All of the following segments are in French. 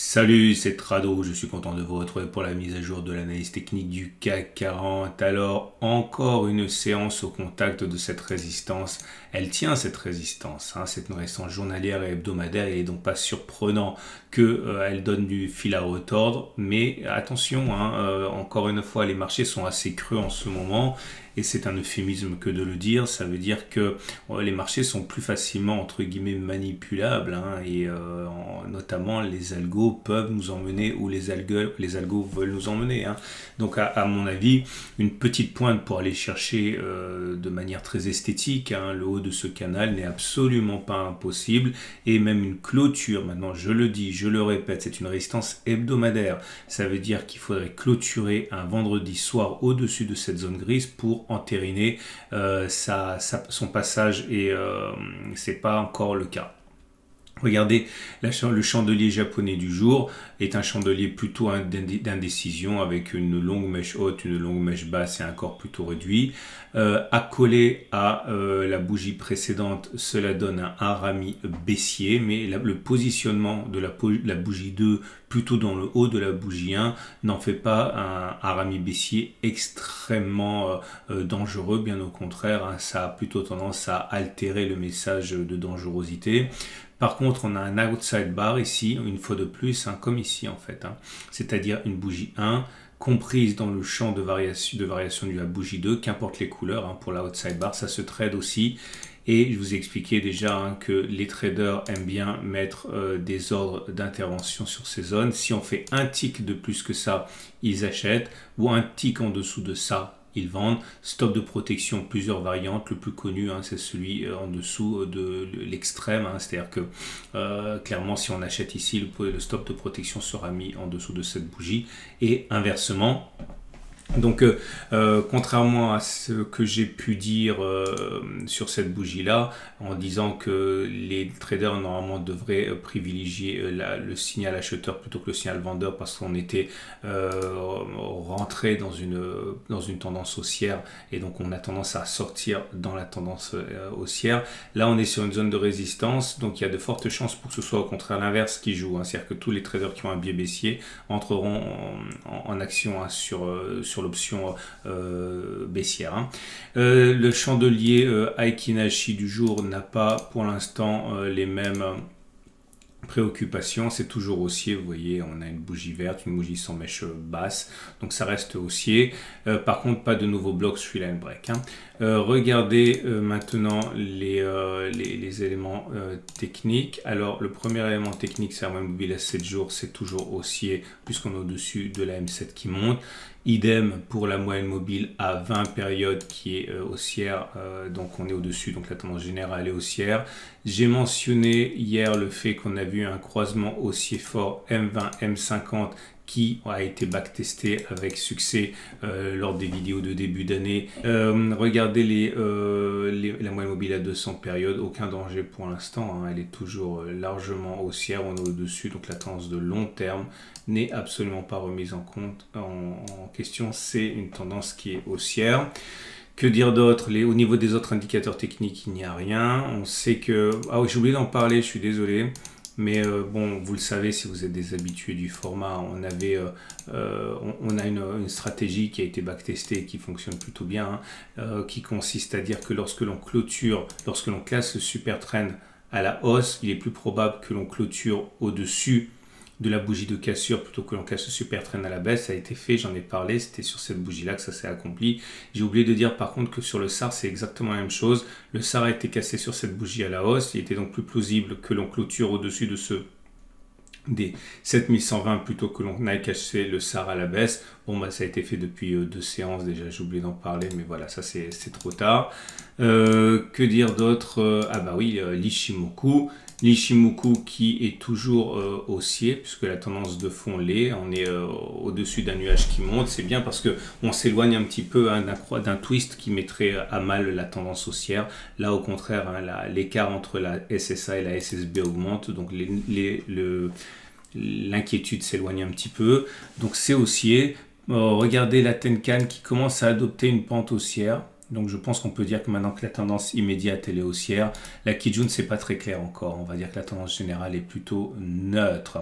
Salut, c'est Trado, je suis content de vous retrouver pour la mise à jour de l'analyse technique du CAC 40. Alors, encore une séance au contact de cette résistance. Elle tient cette résistance, c'est une résistance journalière et hebdomadaire. Il n'est donc pas surprenant qu'elle donne du fil à retordre. Mais attention, encore une fois, les marchés sont assez creux en ce moment. Et c'est un euphémisme que de le dire, ça veut dire que les marchés sont plus facilement entre guillemets manipulables notamment les algos peuvent nous emmener où les algos veulent nous emmener. Donc à mon avis, une petite pointe pour aller chercher de manière très esthétique le haut de ce canal n'est absolument pas impossible et même une clôture, maintenant je le dis, je le répète, c'est une résistance hebdomadaire. Ça veut dire qu'il faudrait clôturer un vendredi soir au-dessus de cette zone grise pour entériner son passage et c'est pas encore le cas. Regardez, le chandelier japonais du jour est un chandelier plutôt d'indécision avec une longue mèche haute, une longue mèche basse et un corps plutôt réduit. Accolé à la bougie précédente, cela donne un harami baissier, mais le positionnement de la bougie 2 plutôt dans le haut de la bougie 1 n'en fait pas un harami baissier extrêmement dangereux, bien au contraire, ça a plutôt tendance à altérer le message de dangerosité. Par contre, on a un outside bar ici, une fois de plus, comme ici en fait. C'est-à-dire une bougie 1 comprise dans le champ de variation de la bougie 2, qu'importe les couleurs, pour l'outside bar, ça se trade aussi. Et je vous ai expliqué déjà que les traders aiment bien mettre des ordres d'intervention sur ces zones. Si on fait un tick de plus que ça, ils achètent, ou un tick en dessous de ça, ils vendent. Stop de protection, plusieurs variantes. Le plus connu, c'est celui en dessous de l'extrême. C'est-à-dire que clairement, si on achète ici, le stop de protection sera mis en dessous de cette bougie. Et inversement. Donc, contrairement à ce que j'ai pu dire sur cette bougie-là, en disant que les traders normalement devraient privilégier le signal acheteur plutôt que le signal vendeur parce qu'on était rentré dans une tendance haussière et donc on a tendance à sortir dans la tendance haussière. Là, on est sur une zone de résistance, donc il y a de fortes chances pour que ce soit au contraire l'inverse qui joue. C'est-à-dire que tous les traders qui ont un biais baissier entreront en action sur l'option baissière. Le chandelier Aiki-Nashi du jour n'a pas pour l'instant les mêmes préoccupation, c'est toujours haussier. Vous voyez, on a une bougie verte, une bougie sans mèche basse, donc ça reste haussier. Par contre, pas de nouveau bloc Three Line Break. Regardez maintenant les éléments techniques. Alors, le premier élément technique, c'est la moyenne mobile à 7 jours, c'est toujours haussier puisqu'on est au-dessus de la M7 qui monte. Idem pour la moyenne mobile à 20 périodes qui est haussière, donc on est au-dessus, donc la tendance générale est haussière. J'ai mentionné hier le fait qu'on a vu un croisement haussier fort M20, M50 qui a été backtesté avec succès lors des vidéos de début d'année. Regardez la moyenne mobile à 200 périodes, aucun danger pour l'instant, elle est toujours largement haussière, on est au-dessus, donc la tendance de long terme n'est absolument pas remise en compte en question, c'est une tendance qui est haussière. Que dire d'autre? Au niveau des autres indicateurs techniques, il n'y a rien. On sait que... Ah oui, j'ai oublié d'en parler, je suis désolé. Mais bon, vous le savez si vous êtes des habitués du format, on a une stratégie qui a été backtestée et qui fonctionne plutôt bien, qui consiste à dire que lorsque l'on classe le super trend à la hausse, il est plus probable que l'on clôture au-dessus de la bougie de cassure plutôt que l'on casse le super trend à la baisse. Ça a été fait, j'en ai parlé, c'était sur cette bougie là que ça s'est accompli. J'ai oublié de dire par contre que sur le SAR c'est exactement la même chose. Le SAR a été cassé sur cette bougie à la hausse, il était donc plus plausible que l'on clôture au-dessus de des 7120 plutôt que l'on aille casser le SAR à la baisse. Bon, ça a été fait depuis 2 séances déjà, j'ai oublié d'en parler, mais voilà, ça c'est trop tard. Que dire d'autre? Ah bah oui, l'Ichimoku. L'Ichimoku qui est toujours haussier puisque la tendance de fond l'est, on est au-dessus d'un nuage qui monte, c'est bien parce que on s'éloigne un petit peu d'un twist qui mettrait à mal la tendance haussière. Là au contraire, l'écart entre la SSA et la SSB augmente, donc l'inquiétude s'éloigne un petit peu, donc c'est haussier. Regardez la Tenkan qui commence à adopter une pente haussière. Donc je pense qu'on peut dire que maintenant que la tendance immédiate elle est haussière, la Kijun c'est pas très clair encore. On va dire que la tendance générale est plutôt neutre.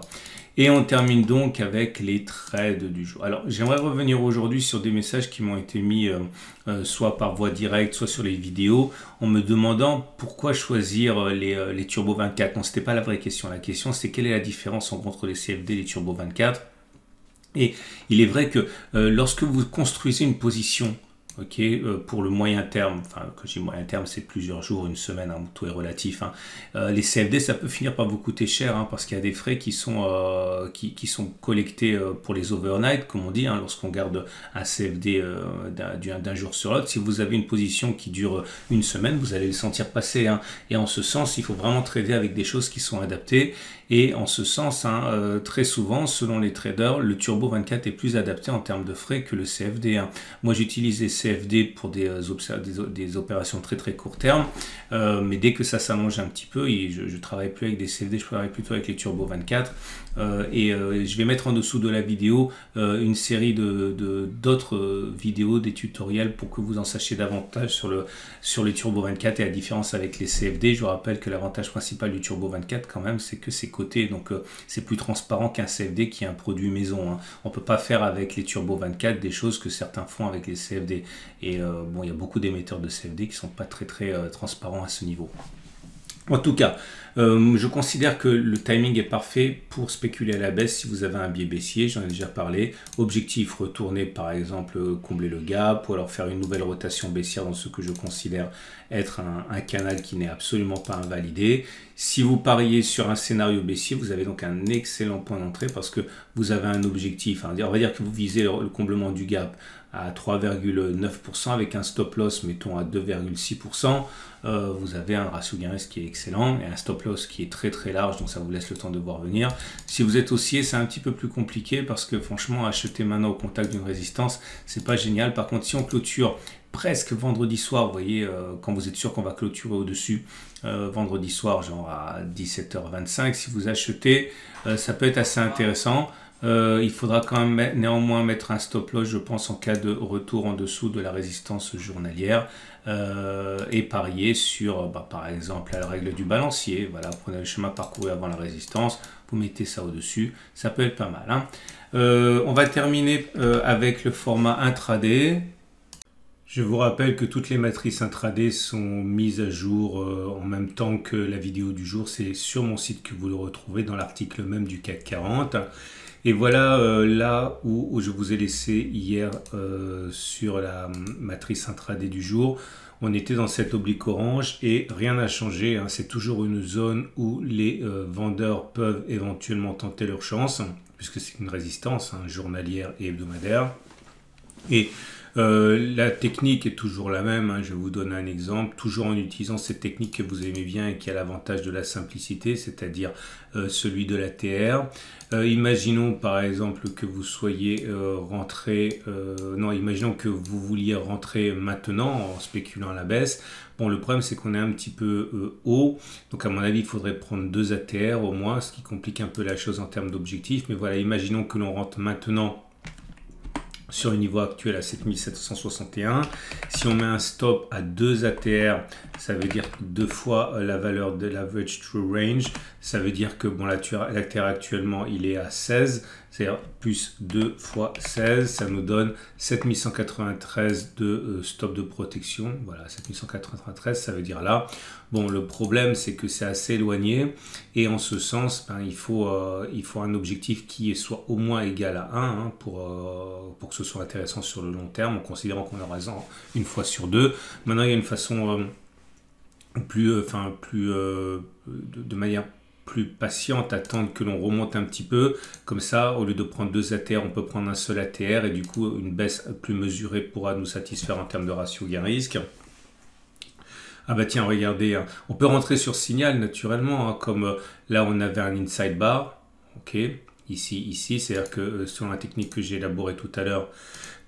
Et on termine donc avec les trades du jour. Alors j'aimerais revenir aujourd'hui sur des messages qui m'ont été mis soit par voie directe, soit sur les vidéos, en me demandant pourquoi choisir les Turbo 24. Non, c'était pas la vraie question. La question c'est quelle est la différence entre les CFD et les Turbo 24. Et il est vrai que lorsque vous construisez une position, ok, pour le moyen terme, enfin quand je dis moyen terme c'est plusieurs jours, une semaine, hein, tout est relatif, hein. Les CFD ça peut finir par vous coûter cher, hein, parce qu'il y a des frais qui sont collectés pour les overnight, comme on dit, hein, lorsqu'on garde un CFD d'un jour sur l'autre. Si vous avez une position qui dure une semaine, vous allez le sentir passer, hein. Et en ce sens il faut vraiment trader avec des choses qui sont adaptées. Et en ce sens, hein, très souvent, selon les traders, le Turbo 24 est plus adapté en termes de frais que le CFD, hein. Moi, j'utilise les CFD pour des opérations très très court terme, mais dès que ça s'allonge un petit peu, et je ne travaille plus avec des CFD, je travaille plutôt avec les Turbo 24. Je vais mettre en dessous de la vidéo une série d'autres vidéos, des tutoriels pour que vous en sachiez davantage sur les Turbo 24 et la différence avec les CFD. Je vous rappelle que l'avantage principal du Turbo 24 quand même, c'est que c'est coté, donc c'est plus transparent qu'un CFD qui est un produit maison, hein. On ne peut pas faire avec les Turbo 24 des choses que certains font avec les CFD. Et bon, il y a beaucoup d'émetteurs de CFD qui ne sont pas très transparents à ce niveau. En tout cas, je considère que le timing est parfait pour spéculer à la baisse si vous avez un biais baissier, j'en ai déjà parlé. Objectif, retourner par exemple, combler le gap ou alors faire une nouvelle rotation baissière dans ce que je considère être un canal qui n'est absolument pas invalidé. Si vous pariez sur un scénario baissier, vous avez donc un excellent point d'entrée parce que vous avez un objectif, hein. On va dire que vous visez le comblement du gap à 3,9% avec un stop loss, mettons à 2,6%. Vous avez un ratio gain risque qui est excellent et un stop loss qui est très large, donc ça vous laisse le temps de voir venir. Si vous êtes haussier, c'est un petit peu plus compliqué parce que franchement, acheter maintenant au contact d'une résistance, c'est pas génial. Par contre, si on clôture presque vendredi soir, vous voyez, quand vous êtes sûr qu'on va clôturer au-dessus, vendredi soir, genre à 17h25, si vous achetez, ça peut être assez intéressant. Il faudra quand même néanmoins mettre un stop loss, je pense, en cas de retour en dessous de la résistance journalière et parier sur, par exemple, la règle du balancier. Voilà, prenez le chemin parcouru avant la résistance, vous mettez ça au-dessus, ça peut être pas mal, hein. On va terminer avec le format intraday. Je vous rappelle que toutes les matrices intraday sont mises à jour en même temps que la vidéo du jour. C'est sur mon site que vous le retrouvez dans l'article même du CAC 40. Et voilà là où je vous ai laissé hier sur la matrice intraday du jour. On était dans cette oblique orange et rien n'a changé, hein. C'est toujours une zone où les vendeurs peuvent éventuellement tenter leur chance, puisque c'est une résistance, hein, journalière et hebdomadaire. Et la technique est toujours la même, hein. Je vais vous donner un exemple, toujours en utilisant cette technique que vous aimez bien et qui a l'avantage de la simplicité, c'est-à-dire celui de l'ATR. Imaginons par exemple que vous soyez imaginons que vous vouliez rentrer maintenant en spéculant à la baisse. Bon, le problème c'est qu'on est un petit peu haut, donc à mon avis il faudrait prendre 2 ATR au moins, ce qui complique un peu la chose en termes d'objectif. Mais voilà, imaginons que l'on rentre maintenant sur le niveau actuel à 7761. Si on met un stop à 2 ATR, ça veut dire 2 fois la valeur de l'average true range. Ça veut dire que bon, l'ATR actuellement il est à 16, c'est-à-dire plus 2 fois 16, ça nous donne 7193 de stop de protection. Voilà, 7193, ça veut dire là. Bon, le problème c'est que c'est assez éloigné et en ce sens, il faut un objectif qui soit au moins égal à 1, hein, pour que ce soit intéressant sur le long terme, en considérant qu'on a raison une fois sur deux. Maintenant, il y a une façon de manière plus patiente, attendre que l'on remonte un petit peu. Comme ça, au lieu de prendre 2 ATR, on peut prendre un seul ATR et du coup, une baisse plus mesurée pourra nous satisfaire en termes de ratio gain-risque. Ah bah tiens, regardez, on peut rentrer sur signal naturellement, hein, comme là on avait un inside bar, ok, ici. C'est-à-dire que selon la technique que j'ai élaborée tout à l'heure,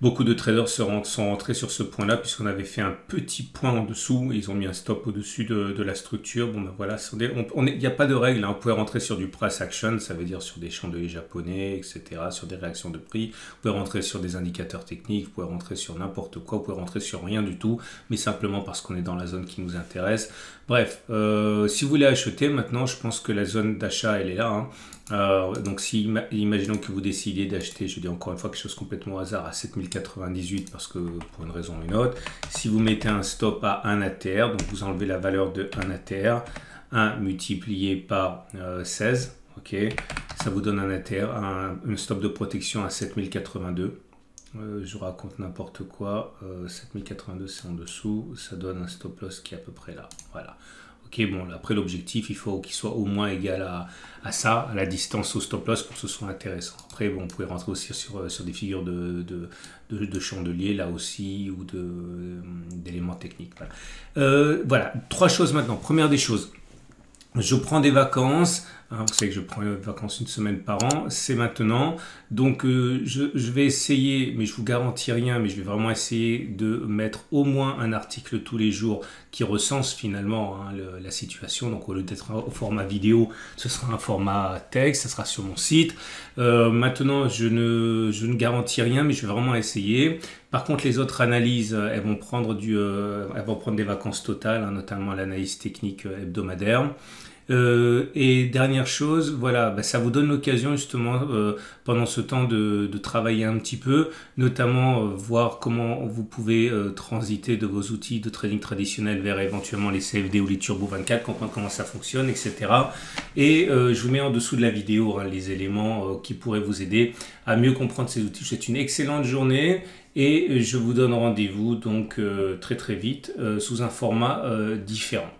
beaucoup de traders sont rentrés sur ce point-là puisqu'on avait fait un petit point en dessous et ils ont mis un stop au-dessus de la structure. Bon ben voilà, il n'y a pas de règle, hein. Vous pouvez rentrer sur du price action, ça veut dire sur des chandeliers japonais, etc., sur des réactions de prix. Vous pouvez rentrer sur des indicateurs techniques, vous pouvez rentrer sur n'importe quoi, vous pouvez rentrer sur rien du tout, mais simplement parce qu'on est dans la zone qui nous intéresse. Bref, si vous voulez acheter maintenant, je pense que la zone d'achat, elle est là, hein. Donc si imaginons que vous décidez d'acheter, je dis encore une fois quelque chose complètement au hasard, à 7098 parce que pour une raison ou une autre, si vous mettez un stop à 1 ATR, donc vous enlevez la valeur de 1 ATR, 1 multiplié par 16, ok, ça vous donne un ATR, un stop de protection à 7082. Je raconte n'importe quoi, 7082 c'est en dessous, ça donne un stop loss qui est à peu près là, voilà. Ok, bon, après l'objectif, il faut qu'il soit au moins égal à ça, à la distance au stop loss pour que ce soit intéressant. Après, bon, vous pouvez rentrer aussi sur des figures de chandelier là aussi ou d'éléments techniques. Voilà. Voilà, 3 choses maintenant. Première des choses, je prends des vacances. Hein, vous savez que je prends les vacances une semaine par an, c'est maintenant. Donc je vais essayer, mais je vous garantis rien, mais je vais vraiment essayer de mettre au moins un article tous les jours qui recense finalement, hein, la situation. Donc au lieu d'être au format vidéo, ce sera un format texte, ça sera sur mon site. Maintenant, je ne garantis rien, mais je vais vraiment essayer. Par contre, les autres analyses, elles vont prendre des vacances totales, hein, notamment l'analyse technique hebdomadaire. Et dernière chose, voilà, ça vous donne l'occasion justement pendant ce temps de travailler un petit peu, notamment voir comment vous pouvez transiter de vos outils de trading traditionnels vers éventuellement les CFD ou les Turbo 24, comprendre comment ça fonctionne, etc. Et je vous mets en dessous de la vidéo, hein, les éléments qui pourraient vous aider à mieux comprendre ces outils. Je vous souhaite une excellente journée et je vous donne rendez-vous donc très très vite sous un format différent.